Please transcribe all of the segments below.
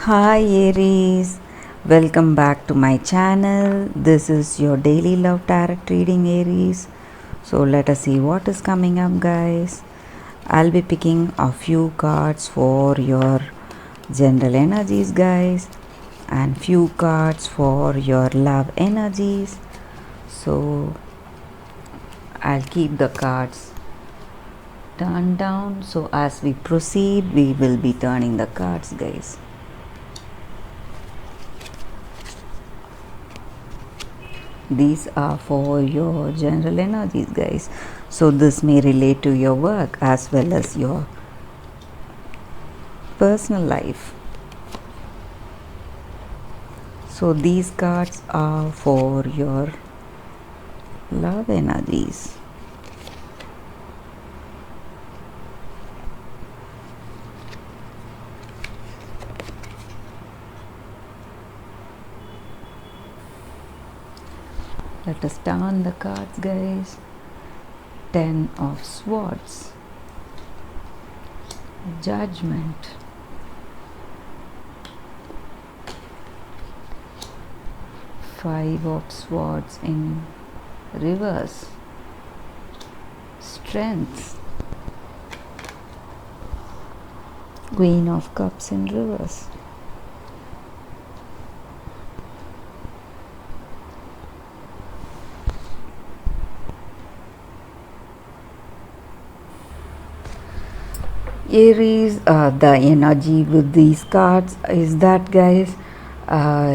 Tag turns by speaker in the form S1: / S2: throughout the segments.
S1: Hi Aries, welcome back to my channel. This is your daily love tarot reading, Aries. So let us see what is coming up, guys. I'll be picking a few cards for your general energies, guys, and few cards for your love energies. So I'll keep the cards turned down. So as we proceed, we will be turning the cards, guys. These are for your general energies, guys. So this may relate to your work as well as your personal life. So these cards are for your love energies. Let us turn the cards, guys. 10 of Swords, Judgment, Five of Swords in reverse, Strength, Queen of Cups in reverse. Aries, the energy with these cards is that, guys,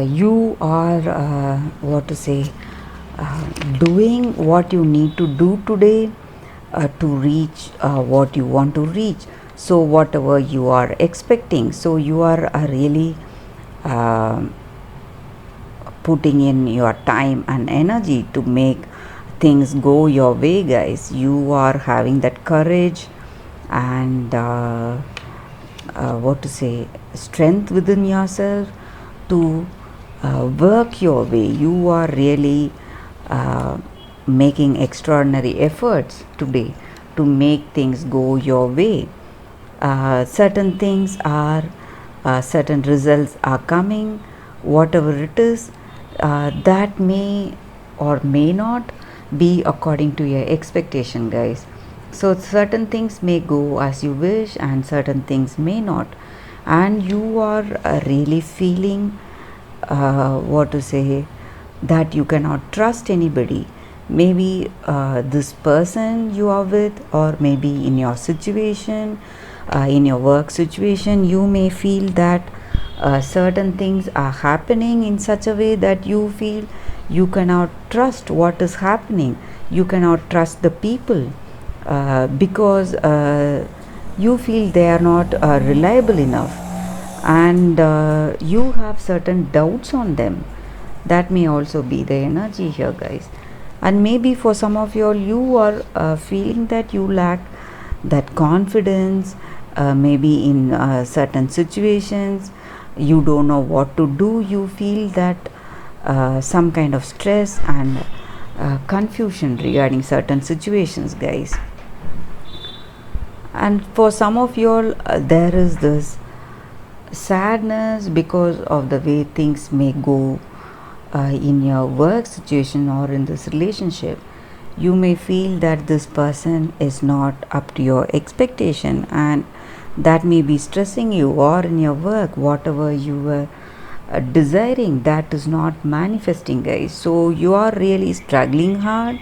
S1: you are what to say, doing what you need to do today to reach what you want to reach. So whatever you are expecting, so you are really uh, putting in your time and energy to make things go your way, guys. You are having that courage and what to say, strength within yourself to work your way. You are really making extraordinary efforts today to make things go your way. Certain things are certain results are coming, whatever it is, that may or may not be according to your expectation, guys. So certain things may go as you wish and certain things may not, and you are really feeling what to say, that you cannot trust anybody. Maybe this person you are with, or maybe in your situation, in your work situation, you may feel that certain things are happening in such a way that you feel you cannot trust what is happening. You cannot trust the people because you feel they are not reliable enough, and you have certain doubts on them. That may also be the energy here, guys. And maybe for some of you are feeling that you lack that confidence. Maybe in certain situations you don't know what to do. You feel that some kind of stress and confusion regarding certain situations, guys. And for some of there is this sadness because of the way things may go in your work situation or in this relationship. You may feel that this person is not up to your expectation, and that may be stressing you, or in your work whatever you were desiring, that is not manifesting, guys. So you are really struggling hard,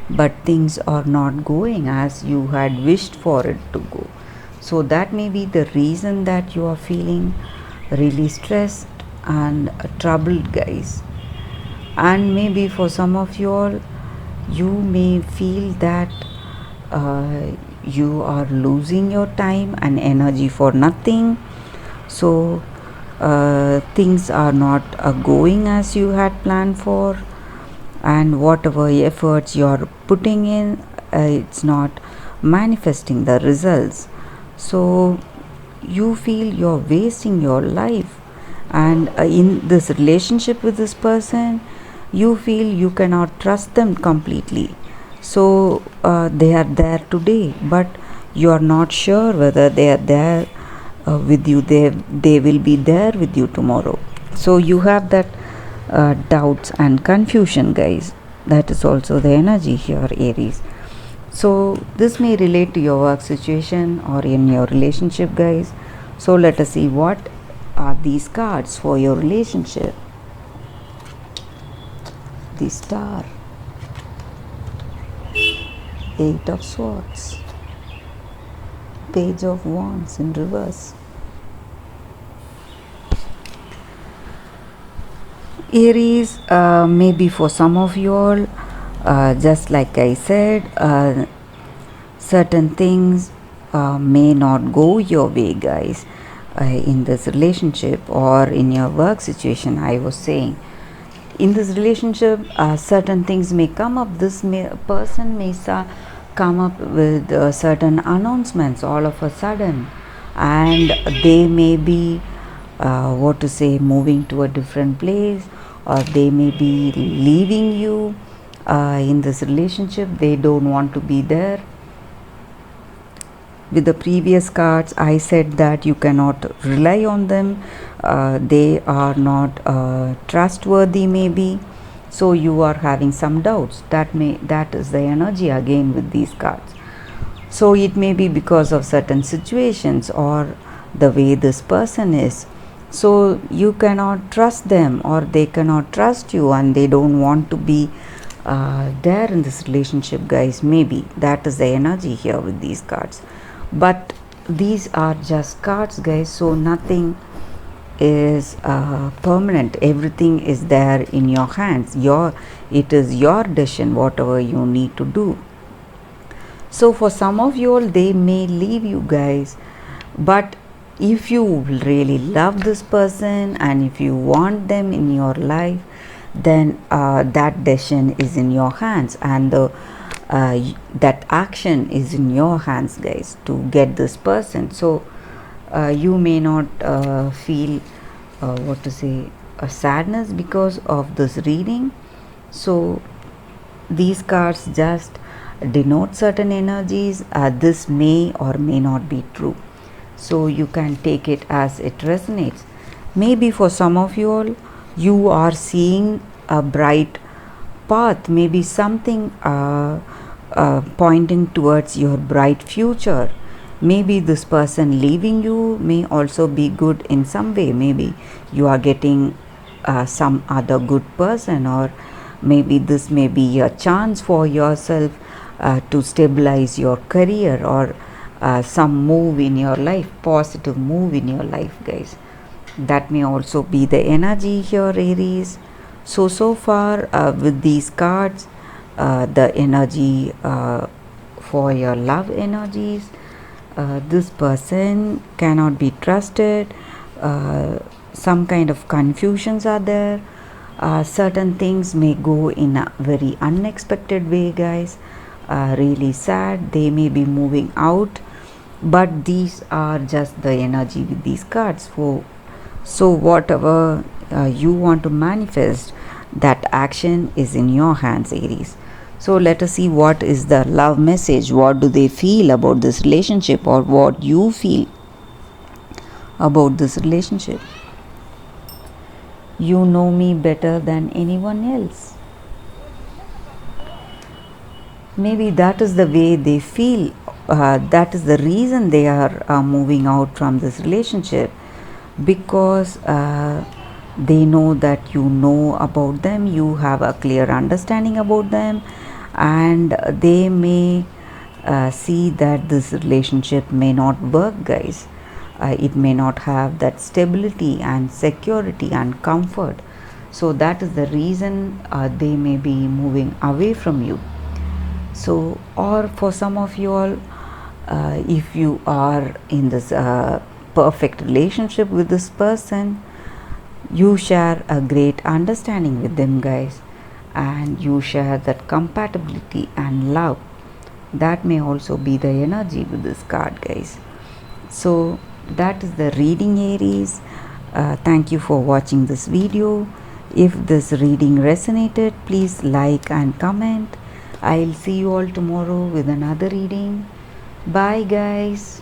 S1: but things are not going as you had wished for it to go. So that may be the reason that you are feeling really stressed and troubled, guys. And maybe for some of you may feel that you are losing your time and energy for nothing. So things are not going as you had planned for, and whatever efforts you are putting in, it's not manifesting the results. So you feel you're wasting your life, and in this relationship with this person, you feel you cannot trust them completely. So they are there today, but you are not sure whether they are there with you. They will be there with you tomorrow. So you have that doubts and confusion, guys. That is also the energy here, Aries. So this may relate to your work situation or in your relationship, guys. So let us see what are these cards for your relationship. The Star, Eight of Swords, Page of Wands in reverse. Aries, maybe for some of you all, just like I said, certain things may not go your way, guys, in this relationship or in your work situation. I was saying, in this relationship, certain things may come up. This person may come up with certain announcements all of a sudden, and they may be moving to a different place, or they may be leaving you in this relationship. They don't want to be there. With the previous cards, I said that you cannot rely on them. They are not trustworthy, maybe. So you are having some doubts. That is the energy again with these cards. So it may be because of certain situations or the way this person is. So you cannot trust them, or they cannot trust you, and they don't want to be there in this relationship, guys. Maybe that is the energy here with these cards. But these are just cards, guys, so nothing is permanent. Everything is there in your hands. It is your decision, whatever you need to do. So for some of you all, they may leave you, guys, but if you really love this person and if you want them in your life, then that decision is in your hands, and that action is in your hands, guys, to get this person. So you may not feel a sadness because of this reading. So these cards just denote certain energies. This may or may not be true, so you can take it as it resonates. Maybe for some of you all, you are seeing a bright path, maybe something pointing towards your bright future. Maybe this person leaving you may also be good in some way. Maybe you are getting some other good person, or maybe this may be a chance for yourself to stabilize your career, or some move in your life, positive move in your life, guys. That may also be the energy here, Aries. So far with these cards, the energy for your love energies, this person cannot be trusted. Some kind of confusions are there. Certain things may go in a very unexpected way, guys. Really sad. They may be moving out, but these are just the energy with these cards. So whatever you want to manifest, that action is in your hands, Aries. So let us see what is the love message. What do they feel about this relationship, or what you feel about this relationship? You know me better than anyone else. Maybe that is the way they feel. That is the reason they are moving out from this relationship, because they know that you know about them, you have a clear understanding about them, and they may see that this relationship may not work, guys. It may not have that stability and security and comfort. So that is the reason they may be moving away from you. So, or for some of you all, if you are in this perfect relationship with this person, you share a great understanding with them, guys, and you share that compatibility and love. That may also be the energy with this card, guys. So that is the reading, Aries. Thank you for watching this video. If this reading resonated, please like and comment. I'll see you all tomorrow with another reading. Bye, guys.